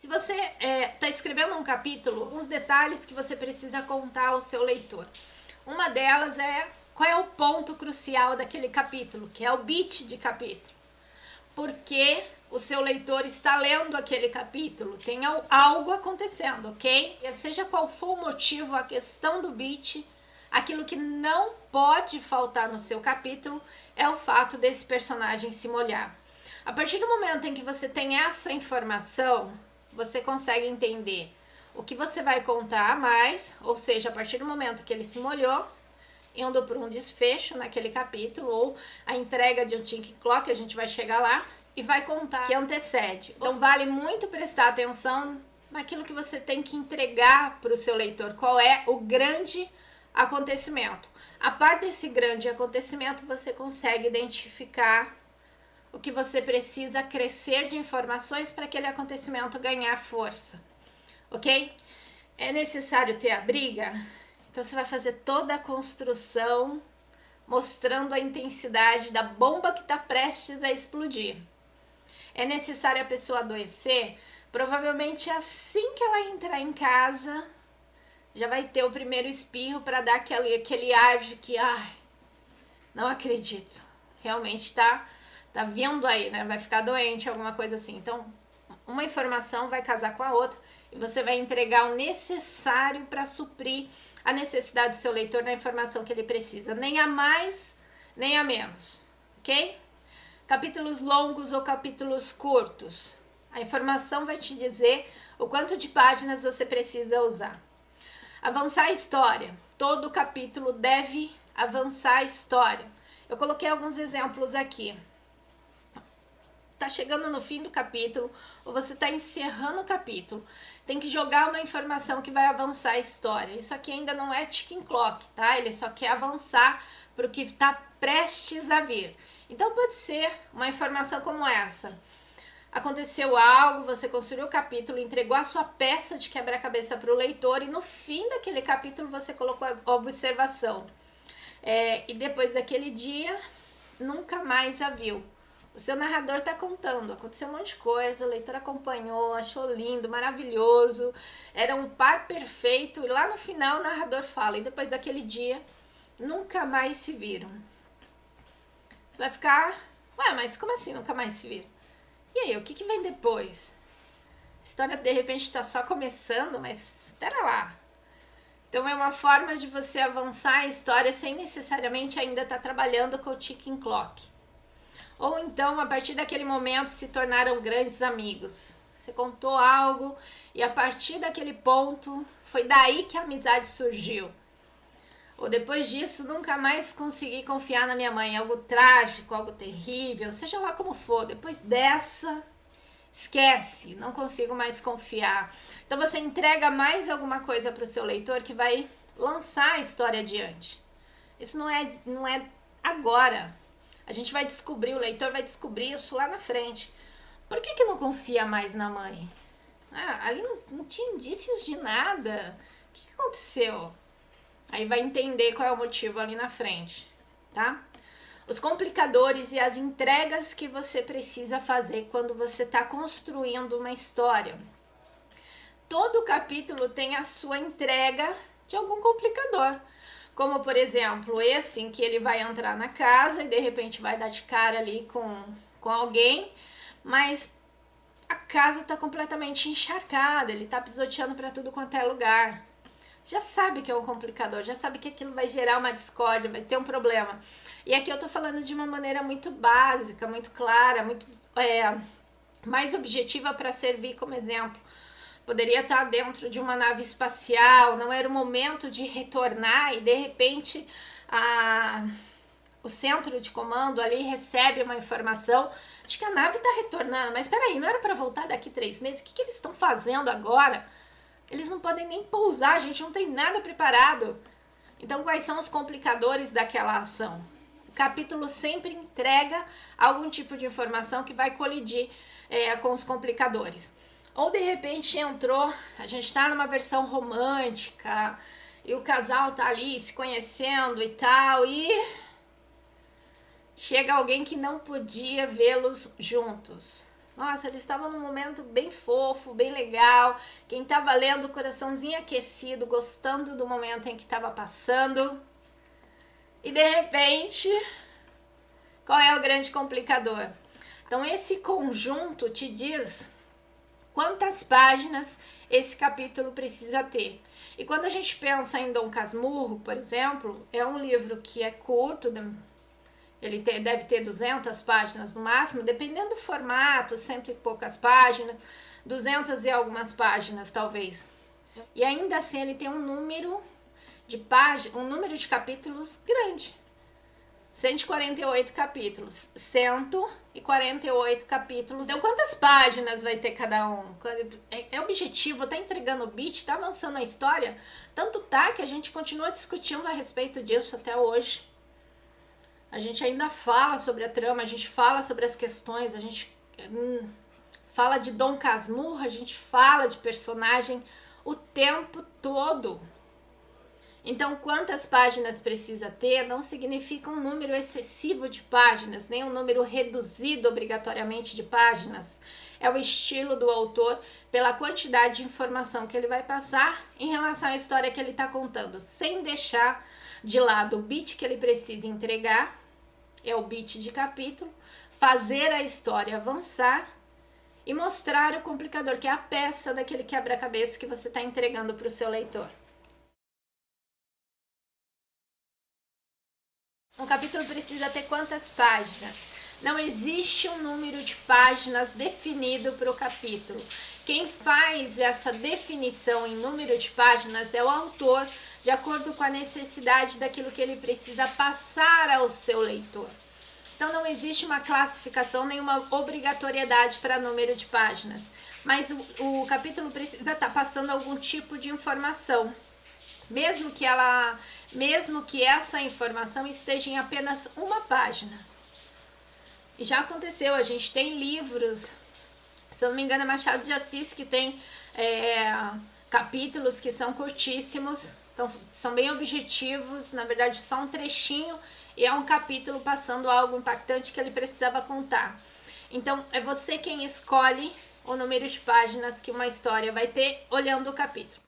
Se você está escrevendo um capítulo, alguns detalhes que você precisa contar ao seu leitor. Uma delas é qual é o ponto crucial daquele capítulo, que é o beat de capítulo. Porque o seu leitor está lendo aquele capítulo, tem algo acontecendo, ok? E seja qual for o motivo, a questão do beat, aquilo que não pode faltar no seu capítulo é o fato desse personagem se molhar. A partir do momento em que você tem essa informação, você consegue entender o que você vai contar a mais, ou seja, a partir do momento que ele se molhou, indo para um desfecho naquele capítulo, ou a entrega de um ticking clock, a gente vai chegar lá, e vai contar o que antecede. Então vale muito prestar atenção naquilo que você tem que entregar para o seu leitor, qual é o grande acontecimento. A par desse grande acontecimento, você consegue identificar o que você precisa crescer de informações para aquele acontecimento ganhar força, ok? É necessário ter a briga? Então você vai fazer toda a construção mostrando a intensidade da bomba que está prestes a explodir. É necessário a pessoa adoecer? Provavelmente assim que ela entrar em casa, já vai ter o primeiro espirro para dar aquele ar de que, não acredito, realmente tá vindo aí, né? Vai ficar doente, alguma coisa assim. Então, uma informação vai casar com a outra e você vai entregar o necessário para suprir a necessidade do seu leitor na informação que ele precisa, nem a mais, nem a menos, ok? Capítulos longos ou capítulos curtos. A informação vai te dizer o quanto de páginas você precisa usar. Avançar a história. Todo capítulo deve avançar a história. Eu coloquei alguns exemplos aqui. Tá chegando no fim do capítulo, ou você tá encerrando o capítulo, tem que jogar uma informação que vai avançar a história. Isso aqui ainda não é ticking clock, tá? Ele só quer avançar para o que está prestes a vir. Então pode ser uma informação como essa. Aconteceu algo, você construiu o capítulo, entregou a sua peça de quebra-cabeça para o leitor e no fim daquele capítulo você colocou a observação. E depois daquele dia, nunca mais a viu. O seu narrador está contando, aconteceu um monte de coisa, o leitor acompanhou, achou lindo, maravilhoso, era um par perfeito, e lá no final o narrador fala, e depois daquele dia, nunca mais se viram. Você vai ficar, mas como assim nunca mais se viram? E aí, o que vem depois? A história de repente está só começando, mas espera lá. Então é uma forma de você avançar a história sem necessariamente ainda estar trabalhando com o ticking clock. Ou então, a partir daquele momento, se tornaram grandes amigos. Você contou algo e a partir daquele ponto, foi daí que a amizade surgiu. Ou depois disso, nunca mais consegui confiar na minha mãe. Algo trágico, algo terrível, seja lá como for. Depois dessa, esquece, não consigo mais confiar. Então você entrega mais alguma coisa para o seu leitor que vai lançar a história adiante. Isso não é agora. A gente vai descobrir, o leitor vai descobrir isso lá na frente. Por que não confia mais na mãe? Ali não tinha indícios de nada. O que aconteceu? Aí vai entender qual é o motivo ali na frente, tá? Os complicadores e as entregas que você precisa fazer quando você está construindo uma história. Todo capítulo tem a sua entrega de algum complicador. Como, por exemplo, esse em que ele vai entrar na casa e de repente vai dar de cara ali com alguém, mas a casa está completamente encharcada, ele está pisoteando para tudo quanto é lugar. Já sabe que é um complicador, já sabe que aquilo vai gerar uma discórdia, vai ter um problema. E aqui eu tô falando de uma maneira muito básica, muito clara, muito mais objetiva para servir como exemplo. Poderia estar dentro de uma nave espacial, não era o momento de retornar e de repente o centro de comando ali recebe uma informação de que a nave está retornando. Mas espera aí, não era para voltar daqui 3 meses? O que eles estão fazendo agora? Eles não podem nem pousar, a gente não tem nada preparado. Então, quais são os complicadores daquela ação? O capítulo sempre entrega algum tipo de informação que vai colidir com os complicadores. Ou, de repente, entrou, a gente está numa versão romântica, e o casal tá ali se conhecendo e tal, e chega alguém que não podia vê-los juntos. Nossa, eles estavam num momento bem fofo, bem legal. Quem estava lendo, coraçãozinho aquecido, gostando do momento em que estava passando. E de repente, qual é o grande complicador? Então, esse conjunto te diz quantas páginas esse capítulo precisa ter. E quando a gente pensa em Dom Casmurro, por exemplo, é um livro que é curto, ele deve ter 200 páginas no máximo, dependendo do formato, cento e poucas páginas, 200 e algumas páginas talvez. E ainda assim ele tem um número de páginas, um número de capítulos grande. 148 capítulos, 148 capítulos. Então, quantas páginas vai ter cada um? É objetivo, tá entregando o beat, tá avançando a história? Tanto tá que a gente continua discutindo a respeito disso até hoje. A gente ainda fala sobre a trama, a gente fala sobre as questões, a gente fala de Dom Casmurro, a gente fala de personagem o tempo todo. Então, quantas páginas precisa ter não significa um número excessivo de páginas, nem um número reduzido obrigatoriamente de páginas. É o estilo do autor pela quantidade de informação que ele vai passar em relação à história que ele está contando, sem deixar de lado o beat que ele precisa entregar, é o beat de capítulo, fazer a história avançar e mostrar o complicador, que é a peça daquele quebra-cabeça que você está entregando para o seu leitor. Um capítulo precisa ter quantas páginas? Não existe um número de páginas definido para o capítulo. Quem faz essa definição em número de páginas é o autor, de acordo com a necessidade daquilo que ele precisa passar ao seu leitor. Então não existe uma classificação, nenhuma obrigatoriedade para número de páginas, mas o capítulo precisa estar passando algum tipo de informação, mesmo que essa informação esteja em apenas uma página. E já aconteceu, a gente tem livros, se eu não me engano é Machado de Assis, que tem capítulos que são curtíssimos, então são bem objetivos, na verdade só um trechinho, e é um capítulo passando algo impactante que ele precisava contar. Então é você quem escolhe o número de páginas que uma história vai ter olhando o capítulo.